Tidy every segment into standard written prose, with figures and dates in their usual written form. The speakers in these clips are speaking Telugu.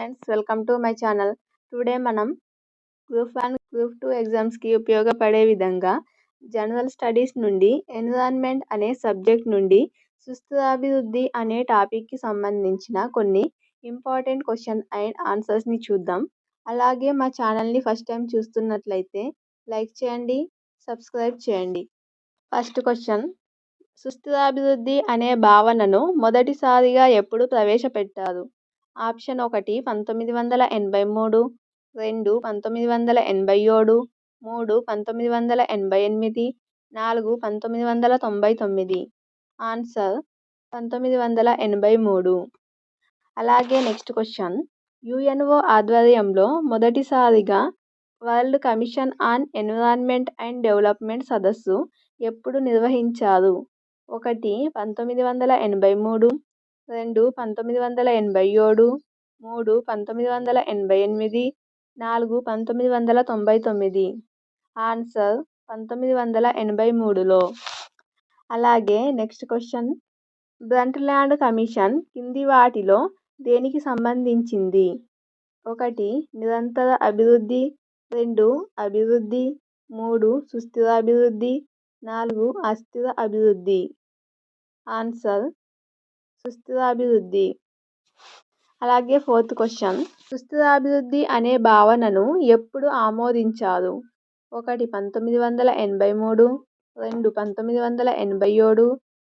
Friends, welcome to my channel. Today మనం గ్రూప్ 1, గ్రూప్ 2 ఎగ్జామ్స్కి ఉపయోగపడే విధంగా జనరల్ స్టడీస్ నుండి ఎన్విరాన్మెంట్ అనే సబ్జెక్ట్ నుండి సుస్థిరాభివృద్ధి అనే టాపిక్కి సంబంధించిన కొన్ని ఇంపార్టెంట్ క్వశ్చన్ అండ్ ఆన్సర్స్ని చూద్దాం. అలాగే మా ఛానల్ని ఫస్ట్ టైం చూస్తున్నట్లయితే లైక్ చేయండి, సబ్స్క్రైబ్ చేయండి. ఫస్ట్ క్వశ్చన్: సుస్థిరాభివృద్ధి అనే భావనను మొదటిసారిగా ఎప్పుడు ప్రవేశపెట్టారు? ఆప్షన్ 1 1983, 2 1987, 3 1988, 4 1999. ఆన్సర్ 1983. అలాగే నెక్స్ట్ క్వశ్చన్: యుఎన్ఓ ఆధ్వర్యంలో మొదటిసారిగా world commission on environment and development సదస్సు ఎప్పుడు నిర్వహించారు? 1 1983, 2 1987, 3 1988, 4 1999. ఆన్సర్ 1983లో. అలాగే నెక్స్ట్ క్వశ్చన్: బ్రంట్ల్యాండ్ కమిషన్ కింది వాటిలో దేనికి సంబంధించింది? 1 నిరంతర అభివృద్ధి, 2 అభివృద్ధి, 3 సుస్థిరాభివృద్ధి, 4 అస్థిర అభివృద్ధి. ఆన్సర్ సుస్థిరాభివృద్ధి. అలాగే ఫోర్త్ క్వశ్చన్: సుస్థిరాభివృద్ధి అనే భావనను ఎప్పుడు ఆమోదించారు? 1 1983, 2 1987,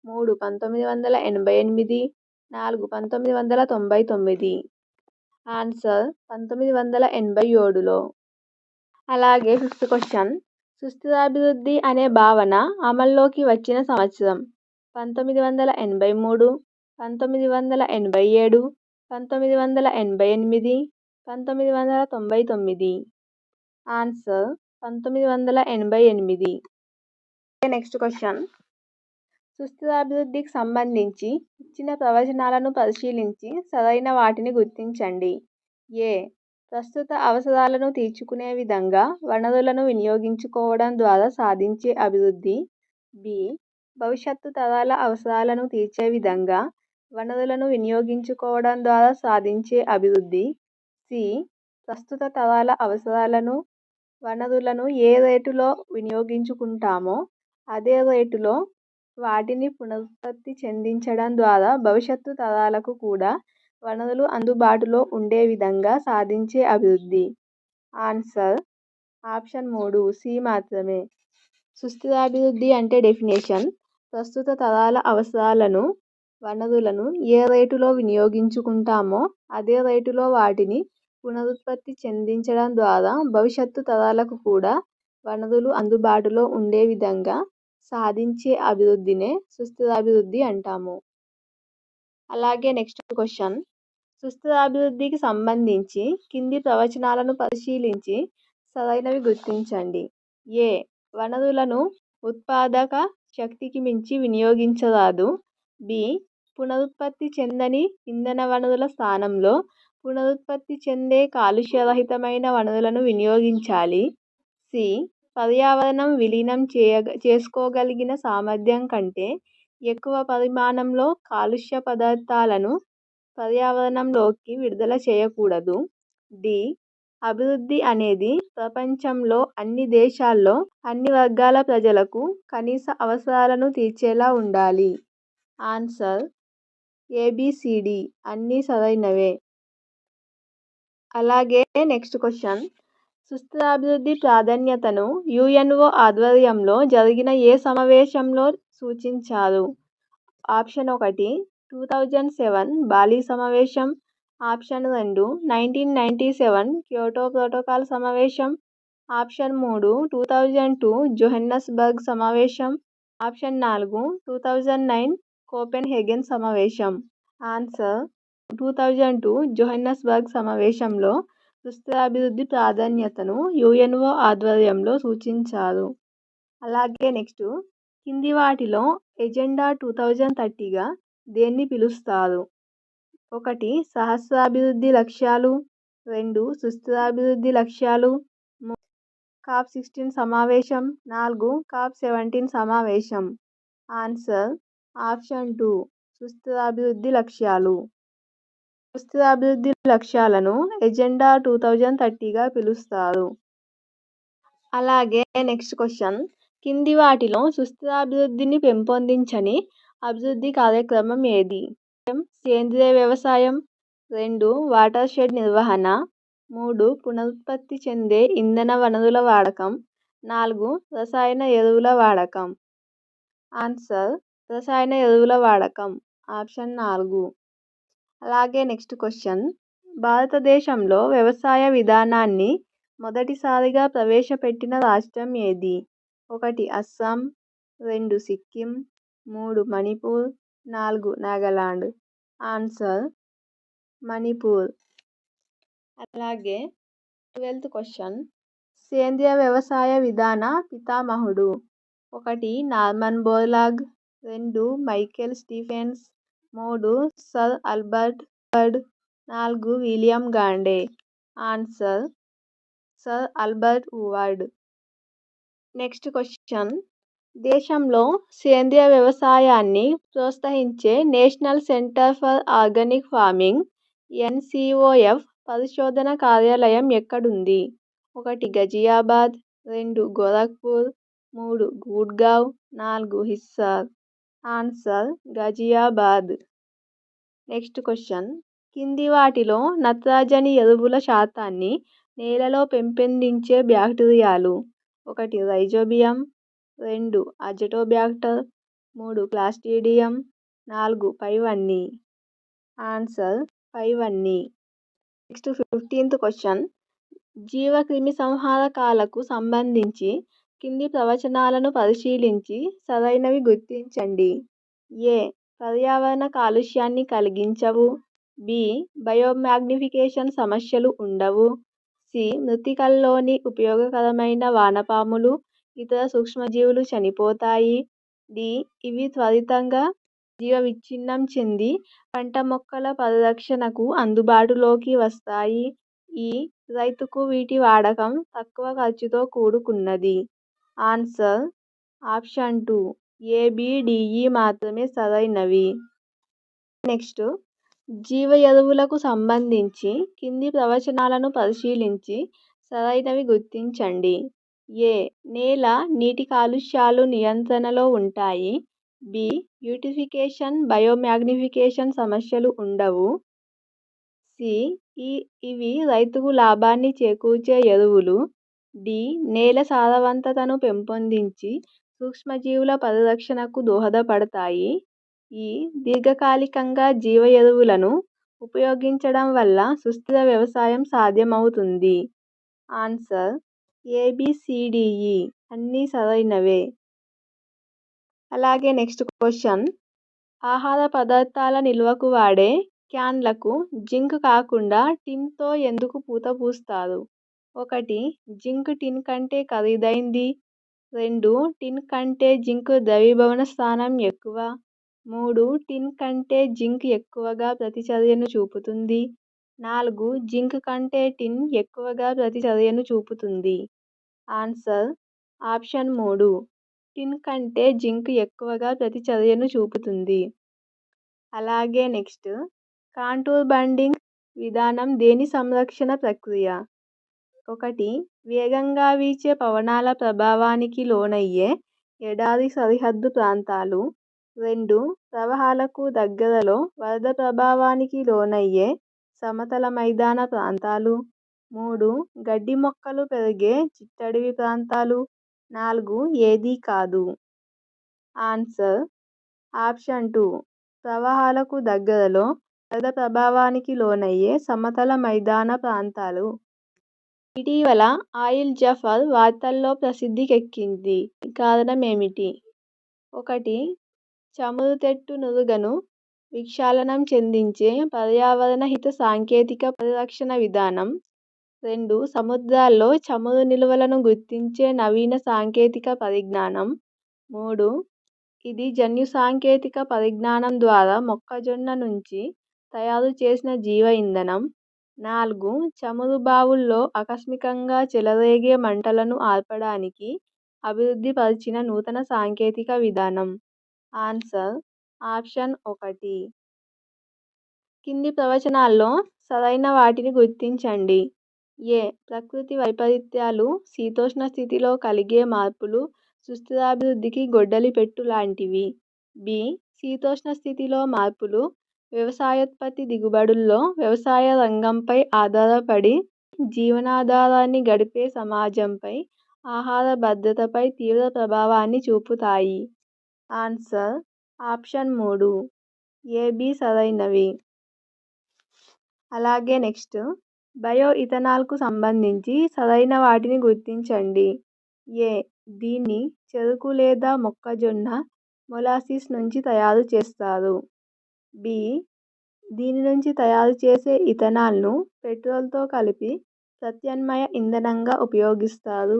3 1988, 4 1999. ఆన్సర్ 1987లో. అలాగే ఫిఫ్త్ క్వశ్చన్: సుస్థిరాభివృద్ధి అనే భావన అమల్లోకి వచ్చిన సంవత్సరం? 1983, 1987, 1988, 1999. ఆన్సర్ 1988. నెక్స్ట్ క్వశ్చన్: సుస్థిరాభివృద్ధికి సంబంధించి ఇచ్చిన ప్రవచనాలను పరిశీలించి సరైన వాటిని గుర్తించండి. ఏ. ప్రస్తుత అవసరాలను తీర్చుకునే విధంగా వనరులను వినియోగించుకోవడం ద్వారా సాధించే అభివృద్ధి. బి. భవిష్యత్తు తరాల అవసరాలను తీర్చే విధంగా వనరులను వినియోగించుకోవడం ద్వారా సాధించే అభివృద్ధి. సి. ప్రస్తుత తరాల అవసరాలను, వనరులను ఏ రేటులో వినియోగించుకుంటామో అదే రేటులో వాటిని పునరుత్పత్తి చెందించడం ద్వారా భవిష్యత్తు తరాలకు కూడా వనరులు అందుబాటులో ఉండే విధంగా సాధించే అభివృద్ధి. ఆన్సర్ ఆప్షన్ 3 సి మాత్రమే. సుస్థిరాభివృద్ధి అంటే డెఫినేషన్: ప్రస్తుత తరాల అవసరాలను, వనరులను ఏ రేటులో వినియోగించుకుంటామో అదే రేటులో వాటిని పునరుత్పత్తి చెందించడం ద్వారా భవిష్యత్తు తరాలకు కూడా వనరులు అందుబాటులో ఉండే విధంగా సాధించే అభివృద్ధినే సుస్థిరాభివృద్ధి అంటాము. అలాగే నెక్స్ట్ క్వశ్చన్: సుస్థిరాభివృద్ధికి సంబంధించి కింది ప్రవచనాలను పరిశీలించి సరైనవి గుర్తించండి. ఏ. వనరులను ఉత్పాదక శక్తికి మించి వినియోగించరాదు. బి. పునరుత్పత్తి చెందని ఇంధన వనరుల స్థానంలో పునరుత్పత్తి చెందే కాలుష్యరహితమైన వనరులను వినియోగించాలి. సి. పర్యావరణం విలీనం చేసుకోగలిగిన సామర్థ్యం కంటే ఎక్కువ పరిమాణంలో కాలుష్య పదార్థాలను పర్యావరణంలోకి విడుదల చేయకూడదు. డి. అభివృద్ధి అనేది ప్రపంచంలో అన్ని దేశాల్లో అన్ని వర్గాల ప్రజలకు కనీస అవసరాలను తీర్చేలా ఉండాలి. ఆన్సర్ ఏబిసిడి అన్నీ సరైనవే. అలాగే నెక్స్ట్ క్వశ్చన్: సుస్థిరాభివృద్ధి ప్రాధాన్యతను యుఎన్ఓ ఆధ్వర్యంలో జరిగిన ఏ సమావేశంలో సూచించారు? ఆప్షన్ 1 2007 బాలి సమావేశం, ఆప్షన్ 2 1997 క్యోటో ప్రోటోకాల్ సమావేశం, ఆప్షన్ 3 2002 జోహెన్నస్బర్గ్ సమావేశం, ఆప్షన్ 4 2009 కోపెన్హేగన్ సమావేశం. ఆన్సర్ 2002 జోహెన్నస్బర్గ్ సమావేశంలో సుస్థిరాభివృద్ధి ప్రాధాన్యతను యుఎన్ఓ ఆధ్వర్యంలో సూచించారు. అలాగే నెక్స్ట్: కింది వాటిలో ఎజెండా 2030గా దేన్ని పిలుస్తారు? 1 సహస్రాభివృద్ధి లక్ష్యాలు, 2 సుస్థిరాభివృద్ధి లక్ష్యాలు, 3 COP16 సమావేశం, 4 COP17 సమావేశం. ఆన్సర్ ఆప్షన్ 2 సుస్థిరాభివృద్ధి లక్ష్యాలు. సుస్థిరాభివృద్ధి లక్ష్యాలను ఎజెండా 2030గా పిలుస్తారు. అలాగే నెక్స్ట్ క్వశ్చన్, కింది వాటిలో సుస్థిరాభివృద్ధిని పెంపొందించని అభివృద్ధి కార్యక్రమం ఏది? సేంద్రియ వ్యవసాయం, 2 వాటర్ షెడ్ నిర్వహణ, 3 పునరుత్పత్తి చెందే ఇంధన వనరుల వాడకం, 4 రసాయన ఎరువుల వాడకం. ఆన్సర్ రసాయన ఎరువుల వాడకం, ఆప్షన్ 4. అలాగే నెక్స్ట్ క్వశ్చన్, భారతదేశంలో వ్యవసాయ విధానాన్ని మొదటిసారిగా ప్రవేశపెట్టిన రాష్ట్రం ఏది? 1 అస్సాం, 2 సిక్కిం, 3 మణిపూర్, 4 నాగాలాండ్. ఆన్సర్ మణిపూర్. అలాగే 12th క్వశ్చన్, సేంద్రియ వ్యవసాయ విధాన పితామహుడు? 1 Norman Borlaug, 2 Michael Stephens, 3 sir Albert Wood, 4 William Gande. Answer sir Albert Wood. Next question, దేశంలో సేంద్రియ వ్యవసాయాన్ని ప్రోత్సహించే national centre for organic farming NCOF పరిశోధన కార్యాలయం ఎక్కడుంది? 1 Ghaziabad, 2 Gorakhpur, 3 Gurgaon, 4 Hisar. Answer Ghaziabad. Next question, కింది వాటిలో నత్రజని ఎరువుల శాతాన్ని నేలలో పెంపొందించే బ్యాక్టీరియాలు? 1 రైజోబియం, 2 అజటోబ్యాక్టర్, 3 క్లాస్ట్రిడియం, 4 పైవన్నీ. ఆన్సర్ పైవన్నీ. నెక్స్ట్ 15th క్వశ్చన్, జీవక్రిమి సంహారకాలకు సంబంధించి కింది ప్రవచనాలను పరిశీలించి సరైనవి గుర్తించండి. ఏ పర్యావరణ కాలుష్యాన్ని కలిగించవు, బి బయోమాగ్నిఫికేషన్ సమస్యలు ఉండవు, సి మృత్తికల్లోని ఉపయోగకరమైన వానపాములు ఇతర సూక్ష్మజీవులు చనిపోతాయి, డి ఇవి త్వరితంగా జీవవిచ్ఛిన్నం చెంది పంట మొక్కల పరిరక్షణకు అందుబాటులోకి వస్తాయి, ఈ రైతుకు వీటి వాడకం తక్కువ ఖర్చుతో కూడుకున్నది. ఆన్సర్ ఆప్షన్ 2 ABDE మాత్రమే సరైనవి. నెక్స్ట్, జీవ ఎరువులకు సంబంధించి కింది ప్రవచనాలను పరిశీలించి సరైనవి గుర్తించండి. ఏ నేల నీటి కాలుష్యాలు నియంత్రణలో ఉంటాయి, బి బ్యూటిఫికేషన్ బయోమాగ్నిఫికేషన్ సమస్యలు ఉండవు, సి ఇవి రైతుకు లాభాన్ని చేకూర్చే ఎరువులు, డి నేల సారవంతతను పెంపొందించి సూక్ష్మజీవుల పరిరక్షణకు దోహదపడతాయి, ఈ దీర్ఘకాలికంగా జీవ ఎరువులను ఉపయోగించడం వల్ల సుస్థిర వ్యవసాయం సాధ్యమవుతుంది. ఆన్సర్ ABCDE అన్నీ సరైనవే. అలాగే నెక్స్ట్ క్వశ్చన్, ఆహార పదార్థాల నిల్వకు వాడే క్యాన్లకు జింక్ కాకుండా టిన్తో ఎందుకు పూత పూస్తారు? 1 జింక్ టిన్ కంటే ఖరీదైంది, 2 టిన్ కంటే జింక్ ద్రవీభవన స్థానం ఎక్కువ, 3 టిన్ కంటే జింక్ ఎక్కువగా ప్రతిచర్యను చూపుతుంది, 4 జింక్ కంటే టిన్ ఎక్కువగా ప్రతిచర్యను చూపుతుంది. ఆన్సర్ ఆప్షన్ 3 టిన్ కంటే జింక్ ఎక్కువగా ప్రతిచర్యను చూపుతుంది. అలాగే నెక్స్ట్, కాంటూర్ బండింగ్ విధానం దేని సంరక్షణ ప్రక్రియ? 1 వేగంగా వీచే పవనాల ప్రభావానికి లోనయ్యే ఎడారి సరిహద్దు ప్రాంతాలు, 2 ప్రవాహాలకు దగ్గరలో వరద ప్రభావానికి లోనయ్యే సమతల మైదాన ప్రాంతాలు, 3 గడ్డి మొక్కలు పెరిగే చిట్టడవి ప్రాంతాలు, 4 ఏదీ కాదు. ఆన్సర్ ఆప్షన్ 2 ప్రవాహాలకు దగ్గరలో వరద ప్రభావానికి లోనయ్యే సమతల మైదాన ప్రాంతాలు. ఇటీవల ఆయిల్ జఫర్ వార్తల్లో ప్రసిద్ధికెక్కింది, కారణం ఏమిటి? 1 చమురుతెట్టు నురుగను విక్షాళనం చెందించే పర్యావరణ హిత సాంకేతిక పరిరక్షణ విధానం, 2 సముద్రాల్లో చమురు నిల్వలను గుర్తించే నవీన సాంకేతిక పరిజ్ఞానం, 3 ఇది జన్యు సాంకేతిక పరిజ్ఞానం ద్వారా మొక్కజొన్న నుంచి తయారు చేసిన జీవ ఇంధనం, 4 చమురు బావుల్లో ఆకస్మికంగా చెలరేగే మంటలను ఆర్పడానికి అభివృద్ధి పరిచిన నూతన సాంకేతిక విధానం. Answer option 1. కింది ప్రవచనాల్లో సరైన వాటిని గుర్తించండి. ఏ. ప్రకృతి వైపరీత్యాలు, శీతోష్ణ స్థితిలో కలిగే మార్పులు సుస్థిరాభివృద్ధికి గొడ్డలిపెట్టు లాంటివి. బి. శీతోష్ణ స్థితిలో మార్పులు వ్యవసాయోత్పత్తి దిగుబడుల్లో వ్యవసాయ రంగంపై ఆధారపడి జీవనాధారాన్ని గడిపే సమాజంపై, ఆహార భద్రతపై తీవ్ర ప్రభావాన్ని చూపుతాయి. ఆన్సర్ ఆప్షన్ 3 ఏబి సరైనవి. అలాగే నెక్స్ట్ బయో ఇథనాల్కు సంబంధించి సరైన వాటిని గుర్తించండి. ఏ. దీన్ని చెరుకు లేదా మొక్కజొన్న మొలాసిస్ నుంచి తయారు చేస్తారు. బి. దీని నుంచి తయారు చేసే ఇథనాల్ను పెట్రోల్తో కలిపి ప్రత్యామ్నాయ ఇంధనంగా ఉపయోగిస్తారు.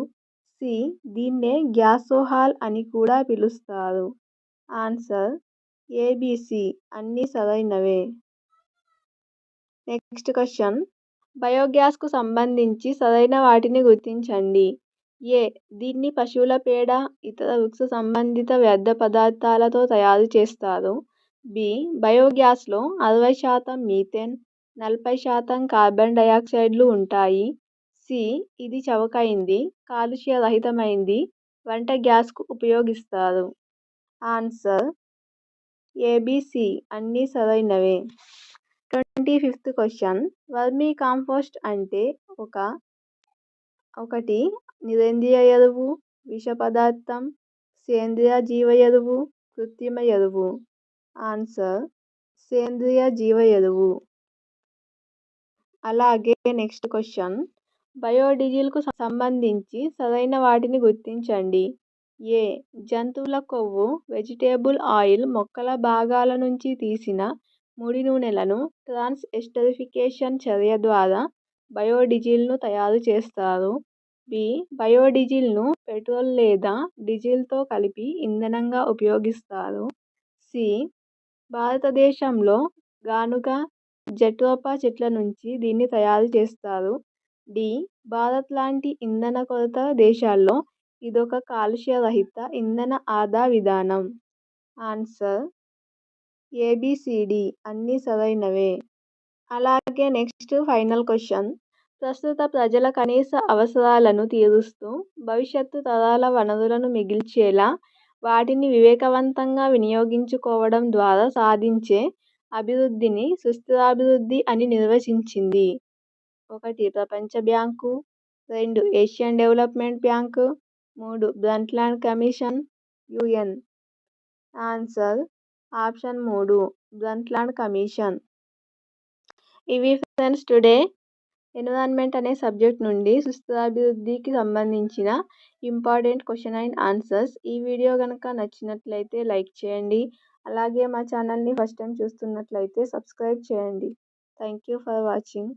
సి. దీన్నే గ్యాసోహాల్ అని కూడా పిలుస్తారు. ఆన్సర్ ఏబిసి అన్నీ సరైనవే. నెక్స్ట్ క్వశ్చన్ బయోగ్యాస్కు సంబంధించి సరైన వాటిని గుర్తించండి. ఏ. దీన్ని పశువుల పేడ, ఇతర వృక్ష సంబంధిత వ్యర్థ పదార్థాలతో తయారు చేస్తారు. బి. బయోగ్యాస్లో 60% మీథేన్, 40% కార్బన్ డయాక్సైడ్లు ఉంటాయి. సి. ఇది చవకైంది, కాలుష్య రహితమైంది, వంట గ్యాస్కు ఉపయోగిస్తారు. ఆన్సర్ ఏబిసి అన్నీ సరైనవే. 25th క్వశ్చన్ వర్మీ కాంపోస్ట్ అంటే ఒకటి నిరేంద్రియ ఎరువు, విష పదార్థం, సేంద్రియ జీవ ఎరువు, కృత్రిమ ఎరువు. ఆన్సర్ సేంద్రియ జీవ ఎరువు. అలాగే నెక్స్ట్ క్వశ్చన్ బయోడీజిల్కు సంబంధించి సరైన వాటిని గుర్తించండి. ఏ. జంతువుల కొవ్వు, వెజిటేబుల్ ఆయిల్, మొక్కల భాగాల నుంచి తీసిన ముడి నూనెలను ట్రాన్స్ ఎస్టరిఫికేషన్ చర్య ద్వారా బయోడీజిల్ను తయారు చేస్తారు. బి. బయోడీజిల్ను పెట్రోల్ లేదా డీజిల్తో కలిపి ఇంధనంగా ఉపయోగిస్తారు. సి. భారతదేశంలో గానుగ, జట్రోపా చెట్ల నుంచి దీన్ని తయారు చేస్తారు. డి. భారత్ లాంటి ఇంధన కొరత దేశాల్లో ఇదొక కాలుష్య రహిత ఇంధన ఆదా విధానం. ఆన్సర్ ఏబిసిడి అన్నీ సరైనవే. అలాగే నెక్స్ట్ ఫైనల్ క్వశ్చన్ ప్రస్తుత ప్రజల కనీస అవసరాలను తీరుస్తూ భవిష్యత్తు తరాల వనరులను మిగిల్చేలా వాటిని వివేకవంతంగా వినియోగించుకోవడం ద్వారా సాధించే అభివృద్ధిని సుస్థిరాభివృద్ధి అని నిర్వచించింది. 1 ప్రపంచ bank, 2 Asian development bank, 3 Brundtland commission, UN. Answer option 3 Brundtland commission. ఇవి ఫ్రెండ్స్ టుడే ఎన్విరాన్మెంట్ అనే సబ్జెక్ట్ నుండి సుస్థిరాభివృద్ధికి సంబంధించిన ఇంపార్టెంట్ క్వశ్చన్ అండ్ ఆన్సర్స్. ఈ వీడియో కనుక నచ్చినట్లయితే లైక్ చేయండి. అలాగే మా ఛానల్ని ఫస్ట్ టైం చూస్తున్నట్లయితే సబ్స్క్రైబ్ చేయండి. Thank you for watching.